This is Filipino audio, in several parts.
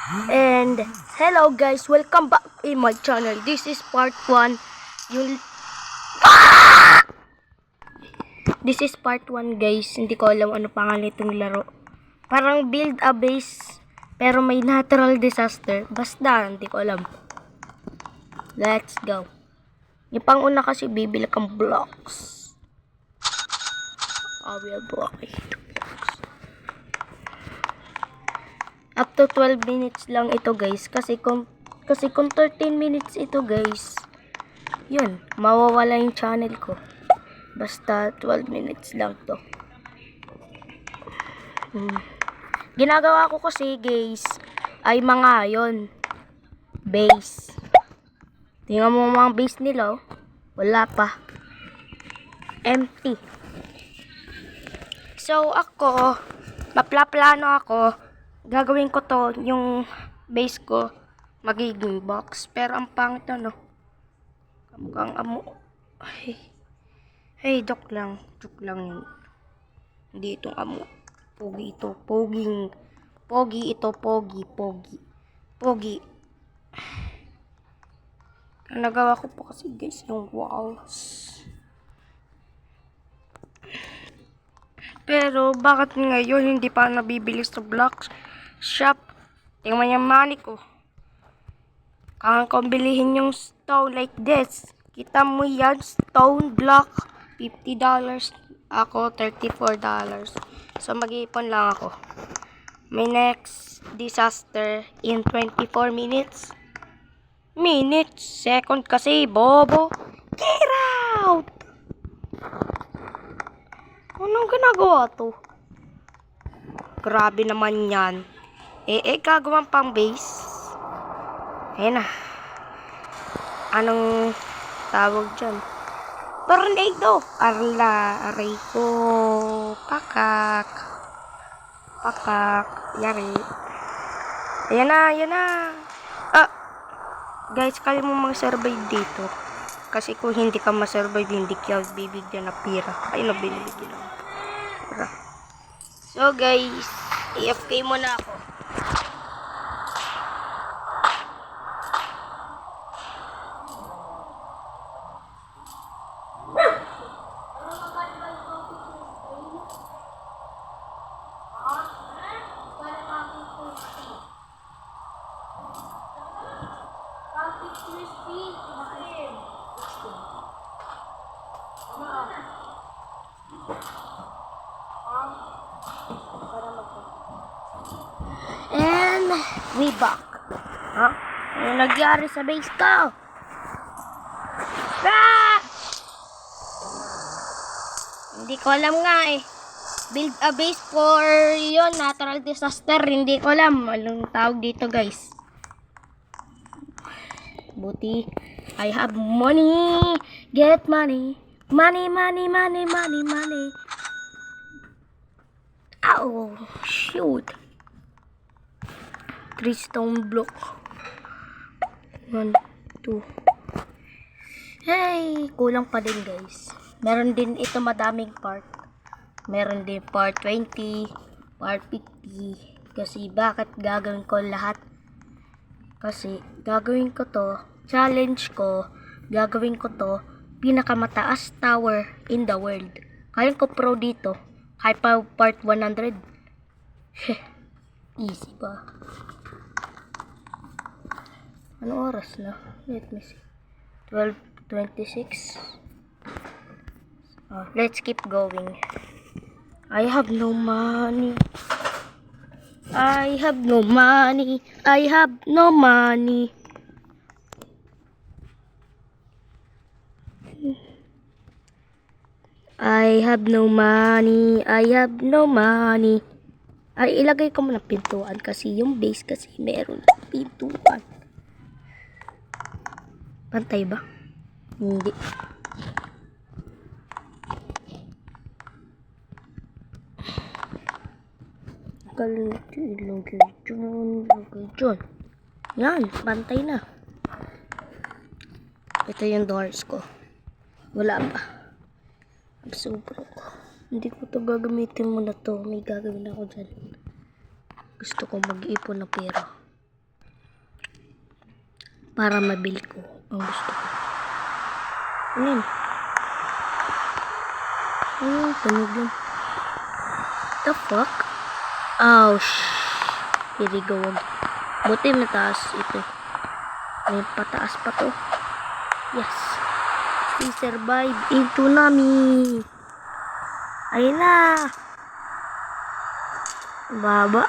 And hello guys, welcome back in my channel. This is part 1. This is part 1 guys. Hindi ko alam ano pangalan itong laro. Parang build a base pero may natural disaster. Basta hindi ko alam. Let's go. Yung panguna kasi bibili kang blocks. I will block it. Up to 12 minutes lang ito guys. Kasi kung 13 minutes ito guys, yun, mawawala yung channel ko. Basta 12 minutes lang to. Ginagawa ko kasi guys, ay mga yun, base. Tingnan mo mga base nila, oh. Wala pa. Empty. So ako, maplaplano ako. Gagawin ko to, yung base ko, magiging box. Pero ang pangit no. Kamukhang amo. Hey, joke lang yun. Hindi itong amo. Pogi ito. Pogi ito. Pogi. Ang nagawa ko po kasi guys, yung walls. Pero bakit ngayon hindi pa nabibili sa block shop? Tingnan yung money ko. Kaya kong bilihin yung stone like this. Kita mo yan, stone block. $50. Ako, $34. So, mag-iipon lang ako. May next disaster in 24 minutes. Second kasi, bobo. Get out! Anong ginagawa to? Grabe naman yan. Gagawin pang base. Ayan na. Anong tawag dyan? Tornado! Aray ko. Pakak. Yari. Ayan na. Guys, kaya mo mag-survive dito. Kasi kung hindi ka ma-survive, hindi ka bibigyan na pira. Ayun na, binibigyan na pira. So guys, AFK muna ako. And we back. Ano nagyari sa base ko? Hindi ko alam nga eh. Build a base for yun, natural disaster. Hindi ko alam anong tawag dito guys. Buti I have money. Get money. Money. Ow, shoot. 3 stone block. 1, 2. Hey, kulang pa din guys. Meron din ito madaming part. Meron din part 20, part 50. Kasi bakit gagawin ko lahat? Kasi gagawin ko to, challenge ko, gagawin ko to, pinakamataas tower in the world. Kaya ko pro dito. Kahit pa part 100. Easy pa. Ano oras na? Let me see. 12:26. Let's keep going. I have no money. I have no money. I have no money. I have no money. I have no money. Ay, ilagay ko muna pintuan kasi yung base kasi meron pintuan. Pantay ba? Hindi. Ilagay dyan. Yan, pantay na. Ito yung doors ko. Wala pa. Sobra ko. Hindi ko to gagamitin muna to. May gagawin ako dyan. Gusto ko mag-ipon na pera. para mabili ko ang gusto ko. Ano? Ano? Tunog yun. The fuck? Ouch. Hirigawag. Buti mataas ito. May pataas pa to. Yes. We survive in tsunami. Ayun na. Baba.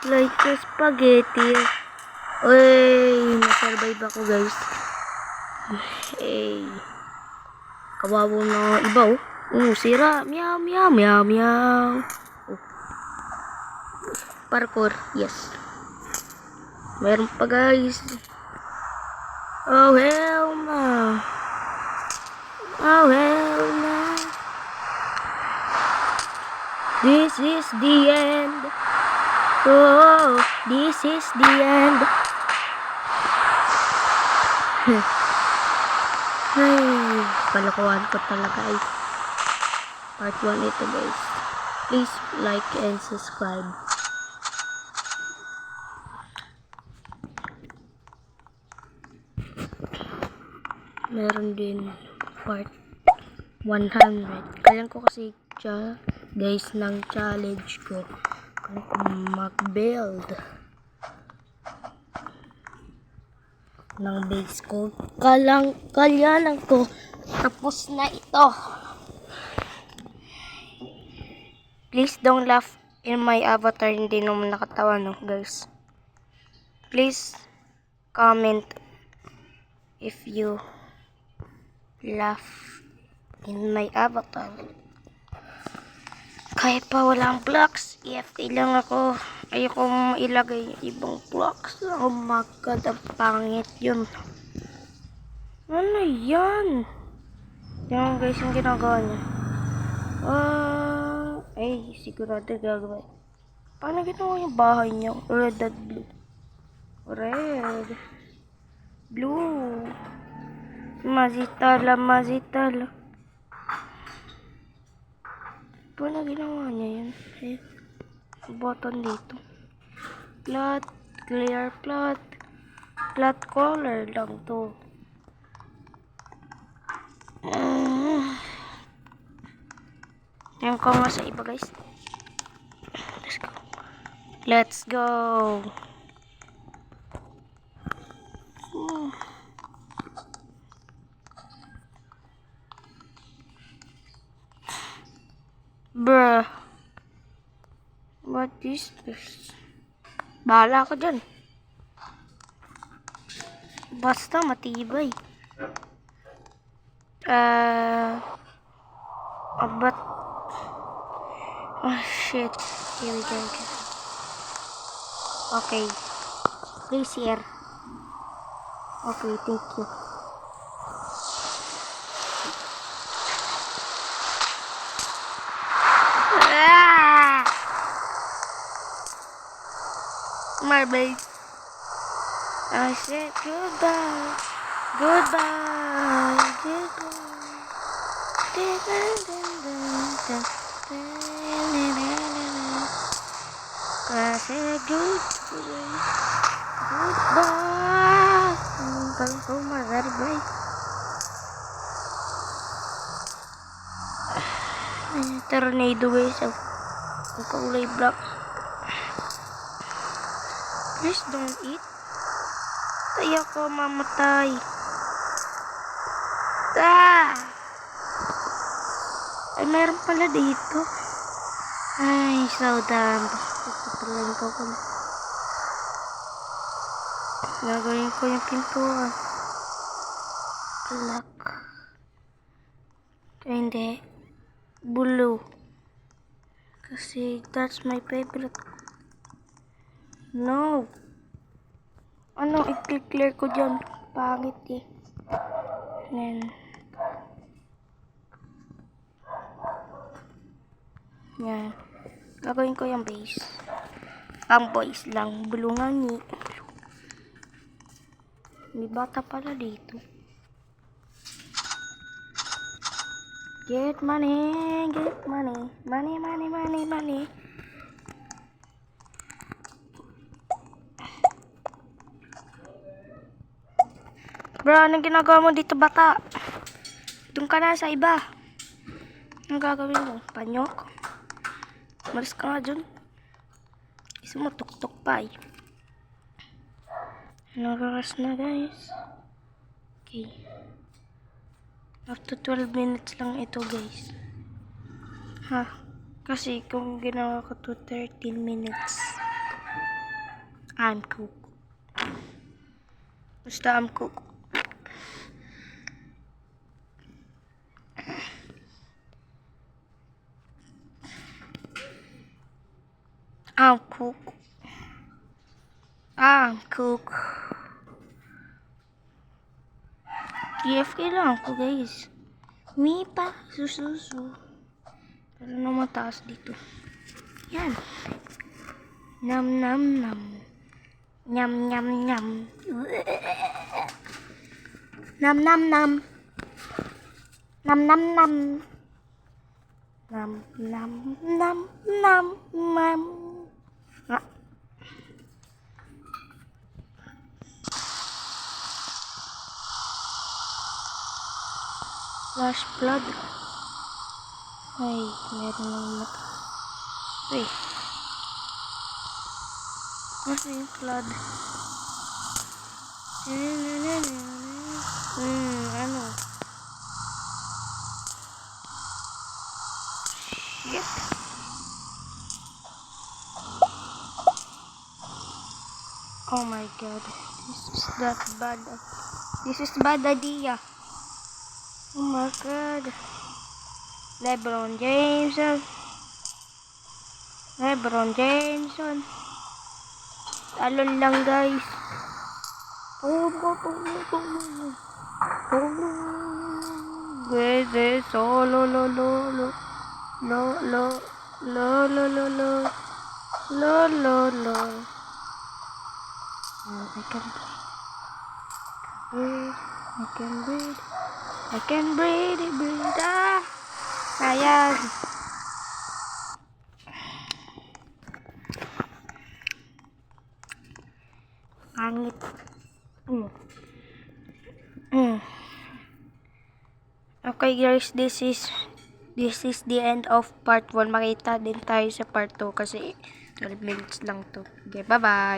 Like a spaghetti. Uy, na-survive ako guys. Hey. Kawawa na iba oh. Sira. Meow, meow, meow, meow. Oh. Parkour. Yes. Meron pa guys. Oh hell no. Oh hell no. This is the end. Oh, this is the end. Hey, kalokohan ko talaga ay. Part 1 ito guys. Please like and subscribe. Meron din part 100. Kailan ko kasi guys ng challenge ko kung mag-build ng base ko. Kalyanan ko. Tapos na ito. Please don't laugh in my avatar. Hindi naman nakatawa no guys. Please comment if you laugh in my avatar. Kahit pa walang blocks, EFT lang ako. Ayoko ilagay ibang blocks. Oh my god, ang pangit yun. Ano yan? Yan guys, yung ginagawa niya. Ay, sigurado gagawin. Paano ginawa yung bahay niya? Red at blue. Red. Blue. Mazitala. Paano ginawa niya yan? Eh, button dito. Plot. Clear plot. Plot color lang to. Yan ko nga sa iba guys. Let's go. Bruh. What is this? Bahala ka dyan. Basta matibay. But oh shit. Here we go. Okay. Please here. Okay, thank you. My base. I said goodbye. Goodbye. I said goodbye. Goodbye. Kalau kau mazar bye. Tornado guys. Ang kaulay black. Please don't eat. Tayo ko mamatay. Ay, meron pala dito. Ay, so dumb. Tutulan ko pala. Gagawin ko yung pintuan. Black. Hindi. Blue. Kasi that's my favorite. No. Ano, i-clear ko dyan. Pangit eh. Yan. Yan. Gagawin ko yung base. Ang boys lang. Bulungan ni. May bata pala dito. Get money. Get money. Money, money, money, money. Bro, anong ginagawa mo dito, bata? Doon ka na sa iba. Anong gagawin mo? Panyok? Malis ka nga dun. Isa mo, tuk-tuk pa eh. Anong oras na, guys? Okay. After 12 minutes lang ito, guys. Ha? Kasi kung ginawa ko to 13 minutes, I'm cook. Basta I'm cook. I'm cook. I'm cook. TFK lang ako, guys. Mipa, sususu. Pero na mataas dito. Yan. Nam nam nam. Nyam nyam nyam. Nam nam nam. Nam nam nam. Nam nam nam nam nam. Ah. Flash flood. Ay, meron ng mata. Uy. Masa yung flood? Ano? Shit. Oh my god. This is that bad. This is bad idea. Oh my god. LeBron Jameson. LeBron Jameson. Talon lang, guys. Guys, solo lo lo lo lo lo lo lo lo lo lo lo lo. I can breathe. I can breathe. I can breathe. Ah, sayang. Pangit. Okay guys, this is the end of part 1. Makita din tayo sa part 2 kasi 12 minutes lang to. Okay, bye-bye.